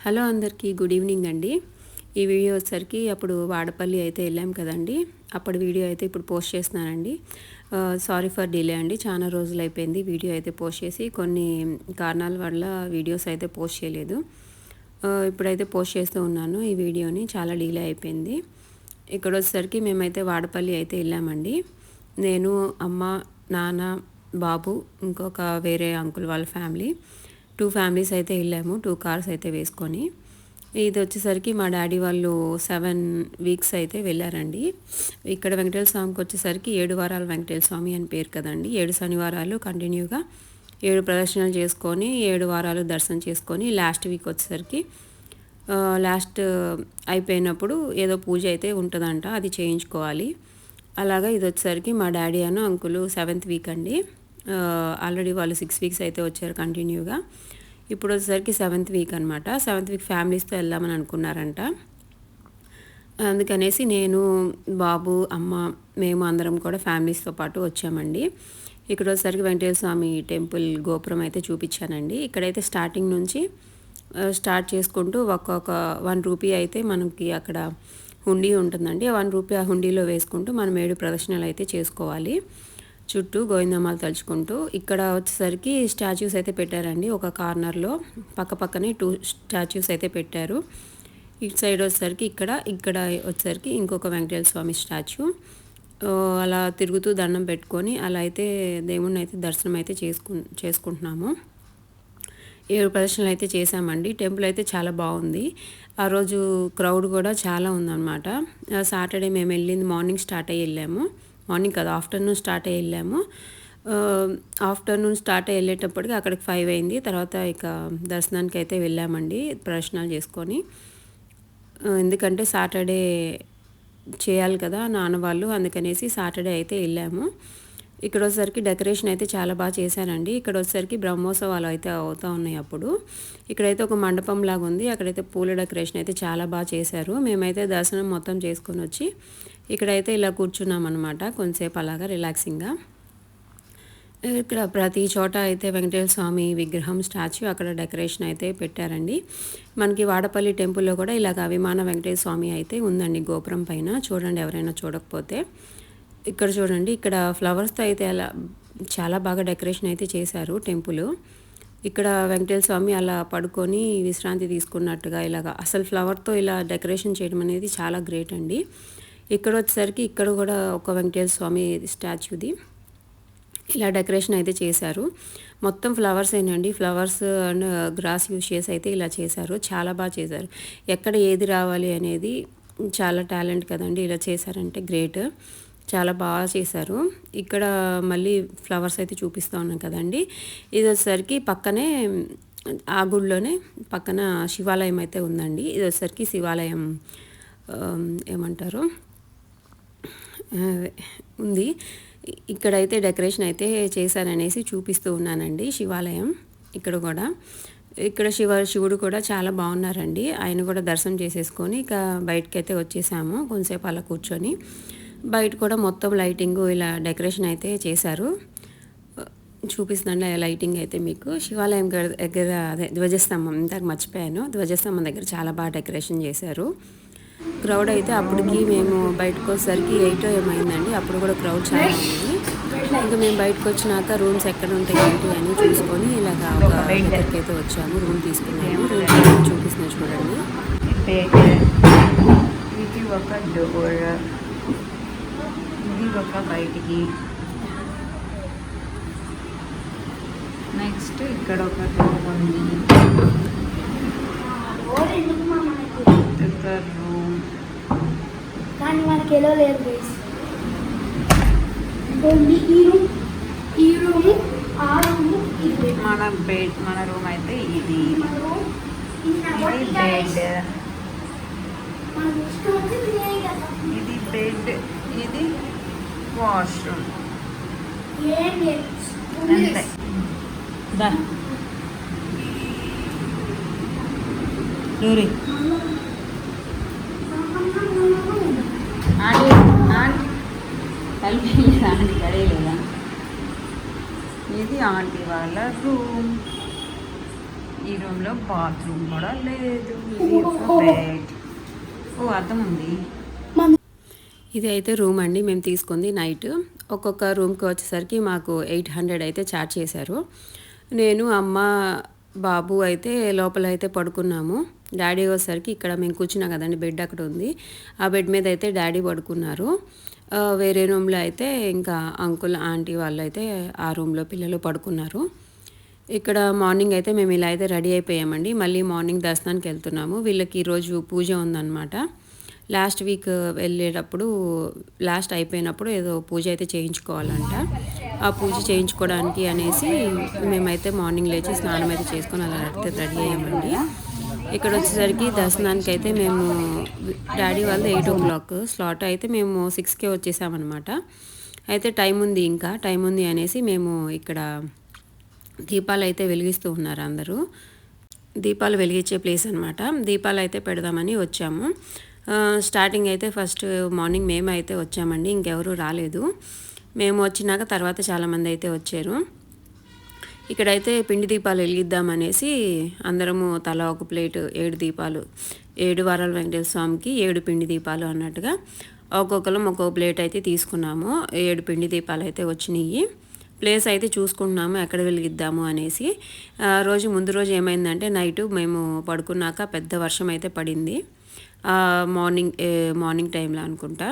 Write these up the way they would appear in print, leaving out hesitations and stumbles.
Hello అందరికీ good evening అండి. ఈ వీడియో వచ్చేసరికి అప్పుడు వాడపల్లి అయితే వెళ్ళాం కదండి, అప్పుడు వీడియో అయితే ఇప్పుడు పోస్ట్ చేస్తున్నానండి. సారీ ఫర్ డిలే అండి, చాలా రోజులు అయిపోయింది వీడియో అయితే పోస్ట్ చేసి. కొన్ని కారణాల వల్ల వీడియోస్ అయితే పోస్ట్ చేయలేదు. ఇప్పుడైతే పోస్ట్ చేస్తూ ఉన్నాను ఈ వీడియోని. చాలా డిలే అయిపోయింది. ఇక్కడ వచ్చేసరికి మేమైతే వాడపల్లి అయితే వెళ్ళామండి. నేను, అమ్మ, నాన్న, బాబు, ఇంకొక వేరే అంకుల్ వాళ్ళ ఫ్యామిలీ, 2 ఫ్యామిలీస్ అయితే వెళ్ళాము. 2 కార్స్ అయితే వేసుకొని. ఇది వచ్చేసరికి మా డాడీ వాళ్ళు 7 వీక్స్ అయితే వెళ్ళారండి. ఇక్కడ వెంకటేశ్వర స్వామికి వచ్చేసరికి 7 వారాల వెంకటేశ్వర స్వామి అని పేరు కదండి. 7 శనివారాలు కంటిన్యూగా 7 ప్రదర్శనలు చేసుకొని 7 వారాలు దర్శనం చేసుకొని లాస్ట్ వీక్ వచ్చేసరికి లాస్ట్ అయిపోయినప్పుడు ఏదో పూజ అయితే ఉంటుందంట, అది చేయించుకోవాలి. అలాగా ఇది వచ్చేసరికి మా డాడీ అను అంకులు 7th వీక్ అండి. ఆల్రెడీ వాళ్ళు 6 వీక్స్ అయితే వచ్చారు కంటిన్యూగా. ఇప్పుడు వచ్చేసరికి 7th వీక్ అనమాట. 7th వీక్ ఫ్యామిలీస్తో వెళ్దామని అనుకున్నారంట. అందుకనేసి నేను, బాబు, అమ్మ, మేము అందరం కూడా ఫ్యామిలీస్తో పాటు వచ్చామండి. ఇక్కడ వచ్చేసరికి వెంకటేశ్వర స్వామి టెంపుల్ గోపురం అయితే చూపించానండి. ఇక్కడైతే స్టార్టింగ్ నుంచి స్టార్ట్ చేసుకుంటూ ఒక్కొక్క 1 రూపీ అయితే మనకి అక్కడ హుండీ ఉంటుందండి. 1 రూపీ ఆ హుండీలో వేసుకుంటూ మనం 7 ప్రదర్శనలు అయితే చేసుకోవాలి చుట్టూ గోవిందమ్మాలు తలుచుకుంటూ. ఇక్కడ వచ్చేసరికి స్టాచ్యూస్ అయితే పెట్టారండి. ఒక కార్నర్లో పక్కనే 2 స్టాచ్యూస్ అయితే పెట్టారు. ఇటు సైడ్ వచ్చేసరికి ఇక్కడ వచ్చేసరికి ఇంకొక వెంకటేశ్వర స్వామి స్టాచ్యూ. అలా తిరుగుతూ దండం పెట్టుకొని అలా అయితే దేవుణ్ణి అయితే దర్శనం అయితే చేసుకుంటున్నాము. 7 ప్రదర్శనలు అయితే చేశామండి. టెంపుల్ అయితే చాలా బాగుంది. ఆ రోజు క్రౌడ్ కూడా చాలా ఉందన్నమాట. సాటర్డే మేము వెళ్ళింది మార్నింగ్ స్టార్ట్ అయ్యి వెళ్ళాము. మార్నింగ్ కాదు, ఆఫ్టర్నూన్ స్టార్ట్ అయ్యి వెళ్ళాము. ఆఫ్టర్నూన్ స్టార్ట్ అయ్యి వెళ్ళేటప్పటికి అక్కడికి 5 అయింది. తర్వాత ఇక దర్శనానికి అయితే వెళ్ళామండి ప్రదర్శనలు చేసుకొని. ఎందుకంటే సాటర్డే చేయాలి కదా నాన్న వాళ్ళు, అందుకనేసి సాటర్డే అయితే వెళ్ళాము. ఇక్కడ వచ్చేసరికి డెకరేషన్ అయితే చాలా బాగా చేశారండి. ఇక్కడ వచ్చేసరికి బ్రహ్మోత్సవాలు అయితే అవుతూ ఉన్నాయి అప్పుడు. ఇక్కడైతే ఒక మండపం లాగా ఉంది, అక్కడైతే పూల డెకరేషన్ అయితే చాలా బాగా చేశారు. మేమైతే దర్శనం మొత్తం చేసుకొని వచ్చి ఇక్కడైతే ఇలా కూర్చున్నాం అనమాట, కొంతసేపు అలాగా రిలాక్సింగ్గా. ఇక్కడ ప్రతి చోట అయితే వెంకటేశ్వర స్వామి విగ్రహం స్టాచ్యూ అక్కడ డెకరేషన్ అయితే పెట్టారండి. మనకి వాడపల్లి టెంపుల్లో కూడా ఇలాగ విమాన వెంకటేశ్వర స్వామి అయితే ఉందండి గోపురం పైన. చూడండి ఎవరైనా చూడకపోతే. ఇక్కడ చూడండి, ఇక్కడ ఫ్లవర్స్తో అయితే అలా చాలా బాగా డెకరేషన్ అయితే చేశారు టెంపుల్. ఇక్కడ వెంకటేశ్వర స్వామి అలా పడుకొని విశ్రాంతి తీసుకున్నట్టుగా ఇలాగా అసలు ఫ్లవర్తో ఇలా డెకరేషన్ చేయడం అనేది చాలా గ్రేట్ అండి. ఇక్కడ వచ్చేసరికి ఇక్కడ కూడా ఒక వెంకటేశ్వర స్వామి స్టాచ్యూది ఇలా డెకరేషన్ అయితే చేశారు. మొత్తం ఫ్లవర్స్ ఏనండి, ఫ్లవర్స్ అండ్ గ్రాస్ యూస్ చేసి అయితే ఇలా చేశారు. చాలా బాగా చేశారు. ఎక్కడ ఏది రావాలి అనేది చాలా టాలెంట్ కదండి, ఇలా చేశారంటే గ్రేట్. చాలా బాగా చేశారు. ఇక్కడ మళ్ళీ ఫ్లవర్స్ అయితే చూపిస్తూ ఉన్నాం కదండి. ఇది వచ్చేసరికి పక్కనే ఆ గుడిలోనే పక్కన శివాలయం అయితే ఉందండి. ఇది వచ్చేసరికి శివాలయం ఏమంటారు ఉంది. ఇక్కడైతే డెకరేషన్ అయితే చేశారనేసి చూపిస్తూ ఉన్నానండి శివాలయం. ఇక్కడ శివుడు కూడా చాలా బాగున్నారండి. ఆయన కూడా దర్శనం చేసేసుకొని ఇక బయటకైతే వచ్చేసాము. కొంతసేపు అలా కూర్చొని బయట కూడా మొత్తం లైటింగ్ ఇలా డెకరేషన్ అయితే చేశారు. చూపిస్తుందండి ఆ లైటింగ్ అయితే మీకు. శివాలయం దగ్గర అదే ధ్వజస్తంభం, ఇంతకు మర్చిపోయాను, ధ్వజస్తంభం దగ్గర చాలా బాగా డెకరేషన్ చేశారు. క్రౌడ్ అయితే అప్పటికి మేము బయటకు వచ్చేసరికి 8 ఏమైందండి. అప్పుడు కూడా క్రౌడ్ చాలా ఉంది. ఇంకా మేము బయటకు వచ్చినాక రూమ్స్ ఎక్కడ ఉంటాయి ఏంటి అని చూసుకొని ఇలాగా ఒక దగ్గరికి అయితే వచ్చాము. రూమ్ తీసుకున్నాము. రూమ్ చూపిస్తున్నా చూడండి. ఇది ఒక డోర్, ఇది ఒక బయటికి. నెక్స్ట్ ఇక్కడ ఒక డోర్ ఉంది, ఒక రూమ్. కానీ మనకి ఎలా లేదు ఈ రూము, ఆ రూము, ఇది మన బెడ్, మన రూమ్ అయితే ఇది. ఇది బెడ్, ఇది బెడ్, ఇది వాష్రూమ్. అంతే. గడేలేదా? ఇది ఆంటీ వాళ్ళ రూమ్. ఈ రూమ్లో బాత్రూమ్ కూడా లేదు. బెడ్. ఓ అర్థం ఉంది. ఇది అయితే రూమ్ అండి మేము తీసుకుంది నైట్. ఒక్కొక్క రూమ్కి వచ్చేసరికి మాకు 800 అయితే ఛార్జ్ చేశారు. నేను అమ్మ బాబు అయితే లోపల అయితే పడుకున్నాము. డాడీ వచ్చేసరికి ఇక్కడ మేము కూర్చున్నాం కదండి, బెడ్ అక్కడ ఉంది. ఆ బెడ్ మీద అయితే డాడీ పడుకున్నారు. వేరే రూమ్లో అయితే ఇంకా అంకుల్ ఆంటీ వాళ్ళు అయితే ఆ రూమ్లో పిల్లలు పడుకున్నారు. ఇక్కడ మార్నింగ్ అయితే మేము ఇలా అయితే రెడీ అయిపోయామండి. మళ్ళీ మార్నింగ్ దర్శనానికి వెళ్తున్నాము. వీళ్ళకి ఈరోజు పూజ ఉందన్నమాట. లాస్ట్ వీక్ వెళ్ళేటప్పుడు లాస్ట్ అయిపోయినప్పుడు ఏదో పూజ అయితే చేయించుకోవాలంట. ఆ పూజ చేయించుకోవడానికి అనేసి మేమైతే మార్నింగ్ లేచి స్నానం అయితే చేసుకొని అలా రెడీ అయ్యామండి. ఇక్కడ వచ్చేసరికి దర్శనానికి అయితే మేము డాడీ వాళ్ళు 8 o'clock స్లాట్ అయితే మేము 6కే వచ్చేసామన్నమాట. అయితే టైం ఉంది అనేసి మేము ఇక్కడ దీపాలు అయితే వెలిగిస్తూ ఉన్నారు అందరూ. దీపాలు వెలిగించే ప్లేస్ అనమాట. దీపాలు అయితే పెడదామని వచ్చాము. స్టార్టింగ్ అయితే ఫస్ట్ మార్నింగ్ మేము అయితే వచ్చామండి, ఇంకెవరూ రాలేదు. మేము వచ్చినాక తర్వాత చాలామంది అయితే వచ్చారు. ఇక్కడైతే పిండి దీపాలు వెలిగిద్దామనేసి అందరము తలా ఒక ప్లేట్ 7 దీపాలు, 7 వారాల వెంకటేశ్వర స్వామికి 7 పిండి దీపాలు అన్నట్టుగా ఒక్కొక్కరం ఒక్కొక్క ప్లేట్ అయితే తీసుకున్నాము. 7 పిండి దీపాలు అయితే వచ్చినాయి. ప్లేస్ అయితే చూసుకుంటున్నాము ఎక్కడ వెలిగిద్దాము అనేసి. ముందు రోజు ఏమైందంటే నైటు మేము పడుకున్నాక పెద్ద వర్షం అయితే పడింది. మార్నింగ్ టైంలో అనుకుంటా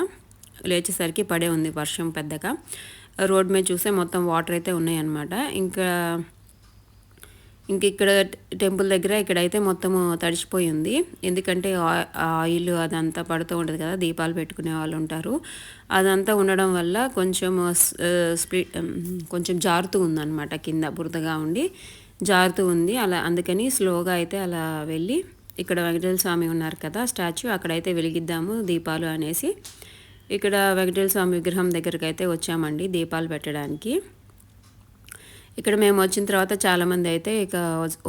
లేచేసరికి పడే ఉంది వర్షం పెద్దగా. రోడ్ మీద చూస్తే మొత్తం వాటర్ అయితే ఉన్నాయన్నమాట. ఇక్కడ టెంపుల్ దగ్గర ఇక్కడైతే మొత్తము తడిచిపోయి ఉంది. ఎందుకంటే ఆయిల్ అదంతా పడుతూ ఉంటుంది కదా, దీపాలు పెట్టుకునే వాళ్ళు ఉంటారు. అదంతా ఉండడం వల్ల కొంచెం జారుతూ ఉందన్నమాట, కింద బురదగా ఉండి జారుతూ ఉంది. అందుకని స్లోగా అయితే అలా వెళ్ళి ఇక్కడ వెంకటేశ్వర స్వామి ఉన్నారు కదా స్టాచ్యూ, అక్కడైతే వెలిగిద్దాము దీపాలు అనేసి ఇక్కడ వెంకటేశ్వర స్వామి విగ్రహం దగ్గరికి అయితే వచ్చామండి దీపాలు పెట్టడానికి. ఇక్కడ మేము వచ్చిన తర్వాత చాలామంది అయితే ఇక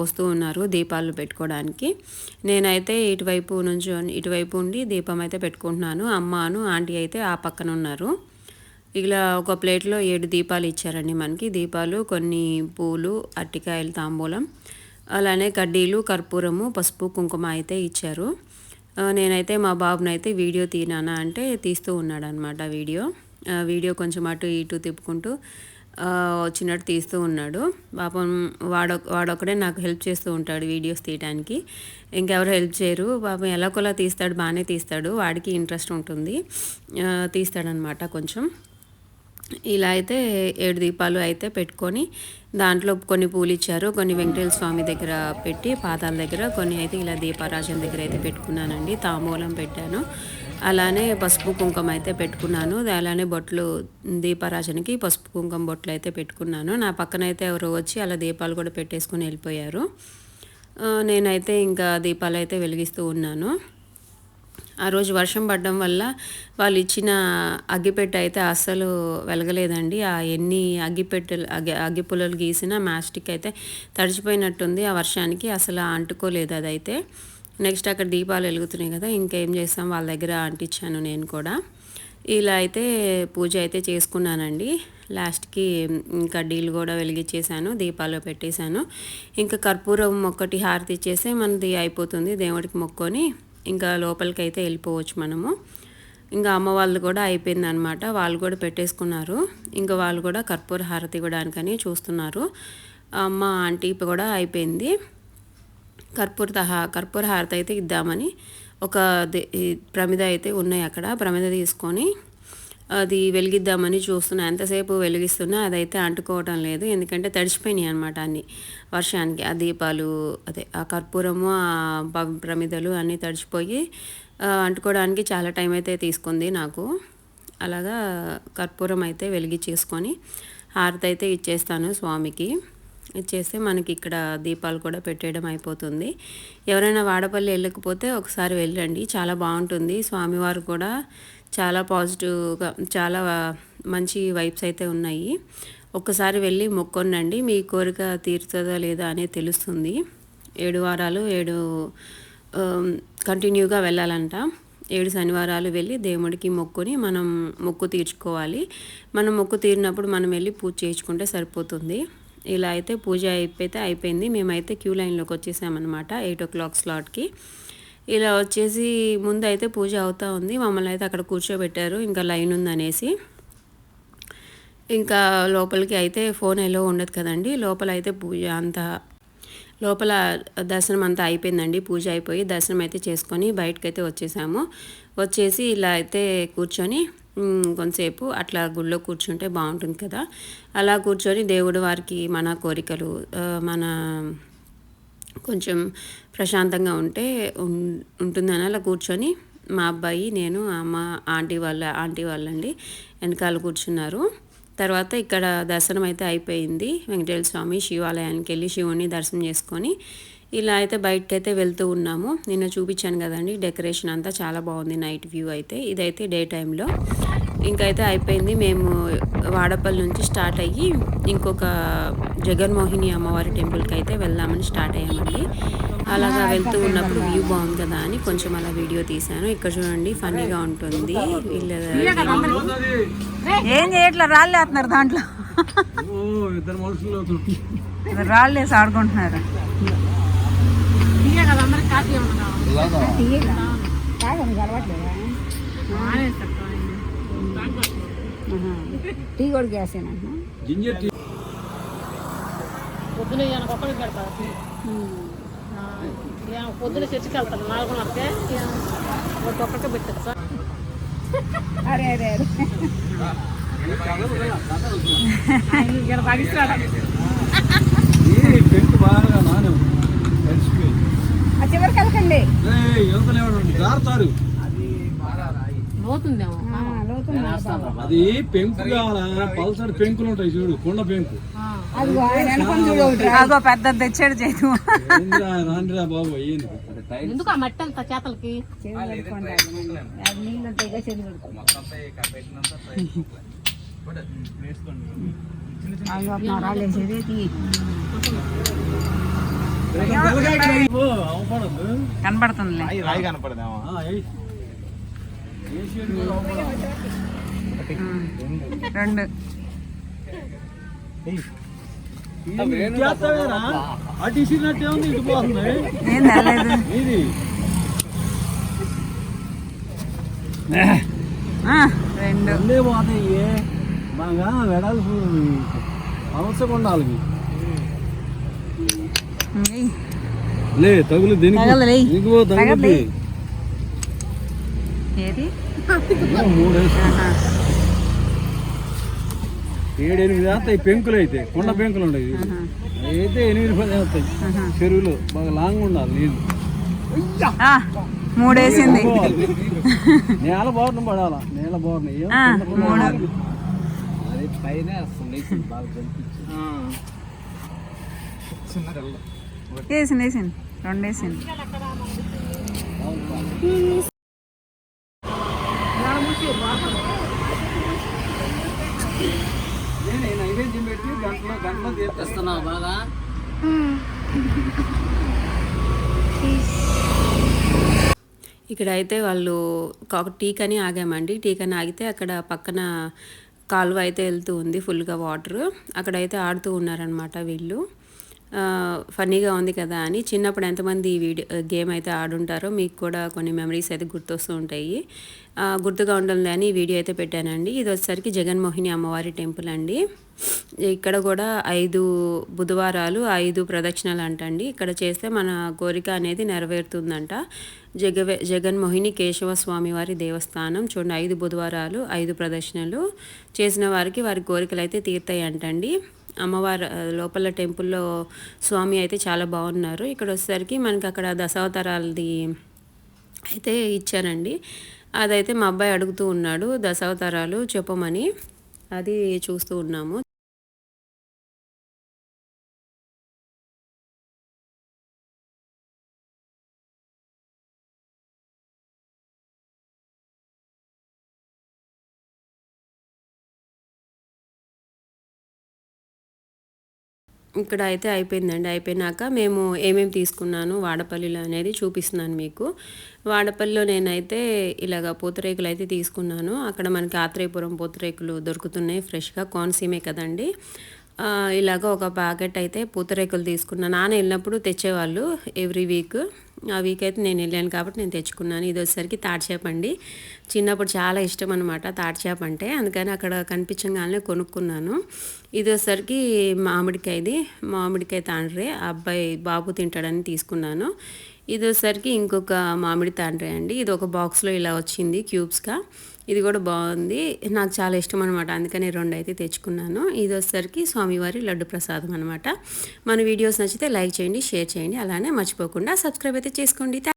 వస్తూ ఉన్నారు దీపాలు పెట్టుకోవడానికి. నేనైతే ఇటువైపు ఉండి దీపం అయితే పెట్టుకుంటున్నాను. అమ్మను ఆంటీ అయితే ఆ పక్కన ఉన్నారు. ఇలా ఒక ప్లేట్లో 7 దీపాలు ఇచ్చారండి మనకి. దీపాలు, కొన్ని పూలు, అరటికాయలు, తాంబూలం, అలానే కడ్డీలు, కర్పూరము, పసుపు, కుంకుమ అయితే ఇచ్చారు. నేనైతే మా బాబునైతే వీడియో తీనానా అంటే తీస్తూ ఉన్నాడు అనమాట. వీడియో కొంచెం అటు ఇటు తిప్పుకుంటూ వచ్చినట్టు తీస్తూ ఉన్నాడు. పాపం వాడొక్కడే నాకు హెల్ప్ చేస్తూ ఉంటాడు వీడియోస్ తీయడానికి, ఇంకెవరు హెల్ప్ చేయరు. పాపం ఎలాగోలా తీస్తాడు, బాగానే తీస్తాడు, వాడికి ఇంట్రెస్ట్ ఉంటుంది, తీస్తాడనమాట కొంచెం. ఇలా అయితే 7 దీపాలు అయితే పెట్టుకొని దాంట్లో కొన్ని పూలు ఇచ్చారు, కొన్ని వెంకటేశ్వర స్వామి దగ్గర పెట్టి పాదాల దగ్గర, కొన్ని అయితే ఇలా దీపారాజన దగ్గర అయితే పెట్టుకున్నానండి. తాంబూలం పెట్టాను, అలానే పసుపు కుంకుమ అయితే పెట్టుకున్నాను. అలానే బొట్లు, దీపారాజనకి పసుపు కుంకుమ బొట్లు అయితే పెట్టుకున్నాను. నా పక్కన అయితే ఎవరో వచ్చి అలా దీపాలు కూడా పెట్టేసుకొని వెళ్ళిపోయారు. నేనైతే ఇంకా దీపాలు అయితే వెలిగిస్తూ ఉన్నాను. ఆ రోజు వర్షం పడడం వల్ల వాళ్ళు ఇచ్చిన అగ్గిపెట్టె అయితే అస్సలు వెలగలేదండి. ఎన్ని అగ్గిపుల్లలు గీసిన మ్యాస్టిక్ అయితే తడిచిపోయినట్టుంది ఆ వర్షానికి, అసలు అంటుకోలేదు అదైతే. నెక్స్ట్ అక్కడ దీపాలు వెలుగుతున్నాయి కదా, ఇంకేం చేస్తాం, వాళ్ళ దగ్గర అంటించాను నేను కూడా. ఇలా అయితే పూజ అయితే చేసుకున్నానండి. లాస్ట్కి కడ్డీలు కూడా వెలిగించేసాను, దీపాలు పెట్టేశాను. ఇంకా కర్పూరం ఒక్కటి హారతి ఇచ్చేస్తే మనది అయిపోతుంది. దేవుడికి మొక్కొని ఇంకా లోపలికి అయితే వెళ్ళిపోవచ్చు మనము. ఇంకా అమ్మ వాళ్ళు కూడా అయిపోయింది అనమాట, వాళ్ళు కూడా పెట్టేసుకున్నారు. ఇంకా వాళ్ళు కూడా కర్పూర హారతి ఇవ్వడానికని చూస్తున్నారు. అమ్మ ఆంటీ కూడా అయిపోయింది. కర్పూర హారతి అయితే ఇద్దామని ఒక ప్రమిద అయితే ఉన్నాయి అక్కడ, ప్రమిద తీసుకొని అది వెలిగిద్దామని చూస్తున్నా. ఎంతసేపు వెలిగిస్తున్నా అదైతే అంటుకోవటం లేదు, ఎందుకంటే తడిచిపోయినాయి అనమాట అన్నీ వర్షానికి. ఆ దీపాలు, ఆ కర్పూరము, ఆ ప్రమిదలు అన్నీ తడిచిపోయి అంటుకోవడానికి చాలా టైం అయితే తీసుకుంది నాకు. అలాగా కర్పూరం అయితే వెలిగించేసుకొని హారతి అయితే ఇచ్చేస్తాను స్వామికి. ఇచ్చేస్తే మనకి ఇక్కడ దీపాలు కూడా పెట్టేయడం అయిపోతుంది. ఎవరైనా వాడపల్లి వెళ్ళకపోతే ఒకసారి వెళ్ళండి, చాలా బాగుంటుంది. స్వామివారు కూడా చాలా పాజిటివ్గా, చాలా మంచి వైబ్స్ అయితే ఉన్నాయి. ఒక్కసారి వెళ్ళి మొక్కొనండి, మీ కోరిక తీరుతుందా లేదా అనేది తెలుస్తుంది. 7 వారాలు 7 కంటిన్యూగా వెళ్ళాలంట. 7 శనివారాలు వెళ్ళి దేవుడికి మొక్కుని మనం మొక్కు తీర్చుకోవాలి. మనం మొక్కు తీరినప్పుడు మనం వెళ్ళి పూజ చేయించుకుంటే సరిపోతుంది. ఇలా అయితే పూజ అయిపోయింది. మేమైతే క్యూ లైన్లోకి వచ్చేసామన్నమాట 8 o'clock స్లాట్కి. ఇలా వచ్చేసి ముందు అయితే పూజ అవుతూ ఉంది. మమ్మల్ని అయితే అక్కడ కూర్చోబెట్టారు, ఇంకా లైన్ ఉందనేసి. ఇంకా లోపలికి అయితే ఫోన్ ఎలో ఉండదు కదండి. లోపల అయితే పూజ అంతా లోపల దర్శనం అంతా అయిపోయిందండి. పూజ అయిపోయి దర్శనం అయితే చేసుకొని బయటకైతే వచ్చేసాము. వచ్చేసి ఇలా అయితే కూర్చొని కొంతసేపు అట్లా గుళ్ళో కూర్చుంటే బాగుంటుంది కదా. అలా కూర్చొని దేవుడు వారికి మన కోరికలు మన కొంచెం ప్రశాంతంగా ఉంటుందని అలా కూర్చొని మా అబ్బాయి, నేను, అమ్మ, ఆంటీ వాళ్ళండి వెనకాల కూర్చున్నారు. తర్వాత ఇక్కడ దర్శనం అయితే అయిపోయింది. వెంకటేశ్వర స్వామి శివాలయానికి వెళ్ళి శివుని దర్శనం చేసుకొని ఇలా అయితే బయటకైతే వెళ్తూ ఉన్నాము. నిన్న చూపించాను కదండి, డెకరేషన్ అంతా చాలా బాగుంది. నైట్ వ్యూ అయితే ఇదైతే డే టైంలో. ఇంకైతే అయిపోయింది. మేము వాడపల్లి నుంచి స్టార్ట్ అయ్యి ఇంకొక జగన్మోహిని అమ్మవారి టెంపుల్కి అయితే వెళ్దామని స్టార్ట్ అయ్యామండి. అలాగా వెళ్తూ ఉన్నప్పుడు వ్యూ బాగుంది కదా అని కొంచెం అలా వీడియో తీశాను. ఇక్కడ చూడండి, ఫన్నీగా ఉంటుంది. ఏం చేయట్లేదు, రాళ్ళు వేస్తున్నారు దాంట్లో. రాళ్ళు వేసి ఆడుకుంటున్నారు. టీ కూడా గ్యాసేనా? పొద్దున ఒక్కడికి పెడతారు. పొద్దున చర్చికి వెళ్తాను 4:30కే ఒక్కడికే పెట్టారు సార్. అరే అరే అరే చివరికి వెళ్ళకండి. లోతుందేమో. అది పెంకు కావాలా? పల్సర్ పెంకులు ఉంటాయి చూడు, కొండ పెంకు. అదో పెద్ద తెచ్చాడు చేతు. రాండిరా బాబు, అయ్యింది. ఎందుకు ఆ మట్టి అంత చేతలకి? కనపడుతుంది. రాయి కనపడదేమో. 2 అటు ఇసిరినట్టే ఉంది, ఇటు పోతుంది. ఏం తెలేదు. ఇది 2 పోతాయి. బాగా వెడల్పు అవసరం ఉండాలి. లే తగులు దీనికి ఏది 7-8 వేస్తాయి పెంకులు. అయితే కొండ పెంకులు ఉంటాయి, అయితే 8-10 వేస్తాయి. చెరువులో బాగా లాంగ్ ఉండాలి నీళ్ళు. 3 వేసింది. నేల బోర్న పడాలా, నేల బోర్న అది పైన వేసింది 2 వేసింది. నైవేద్యం పెట్టి గంటలో తీపిస్తున్నావు బాగా. ఇక్కడ అయితే వాళ్ళు టీకని ఆగామండి. టీకని ఆగితే అక్కడ పక్కన కాలువ అయితే వెళ్తూ ఉంది, ఫుల్గా వాటర్. అక్కడైతే ఆడుతూ ఉన్నారనమాట వీళ్ళు. ఫన్నీగా ఉంది కదా అని. చిన్నప్పుడు ఎంతమంది ఈ గేమ్ అయితే ఆడుంటారో మీకు కూడా కొన్ని మెమరీస్ అయితే గుర్తొస్తూ ఉంటాయి. గుర్తుగా ఉంటుంది అని ఈ వీడియో అయితే పెట్టానండి. ఇది వచ్చేసరికి జగన్మోహిని అమ్మవారి టెంపుల్ అండి. ఇక్కడ కూడా 5 బుధవారాలు 5 ప్రదక్షిణలు అంటండి. ఇక్కడ చేస్తే మన కోరిక అనేది నెరవేరుతుందంట. జగన్మోహిని కేశవ స్వామి వారి దేవస్థానం. చూడండి, 5 బుధవారాలు 5 ప్రదక్షిణలు చేసిన వారికి వారి కోరికలు అయితే తీరుతాయి అంటండి. అమ్మవారు లోపల టెంపుల్లో స్వామి అయితే చాలా బాగున్నారు. ఇక్కడ వచ్చేసరికి మనకి అక్కడ దశావతారాలది అయితే ఇచ్చారండి. అదైతే మా అబ్బాయి అడుగుతూ ఉన్నాడు, దశావతారాలు చెప్పమని. అది చూస్తూ ఉన్నాము. ఇక్కడ అయితే అయిపోయిందండి. అయిపోయినాక మేము ఏమేమి తీసుకున్నాను వాడపల్లిలో అనేది చూపిస్తున్నాను మీకు. వాడపల్లిలో నేనైతే ఇలాగ పూతరేకులు అయితే తీసుకున్నాను. అక్కడ మనకి ఆత్రేయపురం పూతరేకులు దొరుకుతున్నాయి ఫ్రెష్గా, కోనసీమే కదండి. ఇలాగ ఒక ప్యాకెట్ అయితే పూతరేకులు తీసుకున్నా. నాన్న వెళ్ళినప్పుడు తెచ్చేవాళ్ళు ఎవ్రీ వీక్. ఆ వీక్ అయితే నేను వెళ్ళాను కాబట్టి నేను తెచ్చుకున్నాను. ఇది వచ్చేసరికి తాటిచేప అండి. చిన్నప్పుడు చాలా ఇష్టం అనమాట తాటిచేప అంటే, అందుకని అక్కడ కనిపించగానే కొనుక్కున్నాను. ఇది వచ్చేసరికి మామిడికాయ తాండ్రే, అబ్బాయి బాబు తింటాడని తీసుకున్నాను. ఇది వచ్చేసరికి ఇంకొక మామిడి తాండ్రే అండి. ఇది ఒక బాక్స్లో ఇలా వచ్చింది క్యూబ్స్గా. ఇది కూడా బాగుంది, నాకు చాలా ఇష్టం అనమాట, అందుకని 2 అయితే తెచ్చుకున్నాను. ఇది వచ్చేసరికి స్వామివారి లడ్డు ప్రసాదం అనమాట. మన వీడియోస్ నచ్చితే లైక్ చేయండి, షేర్ చేయండి, అలానే మర్చిపోకుండా సబ్స్క్రైబ్ అయితే చేసుకోండి.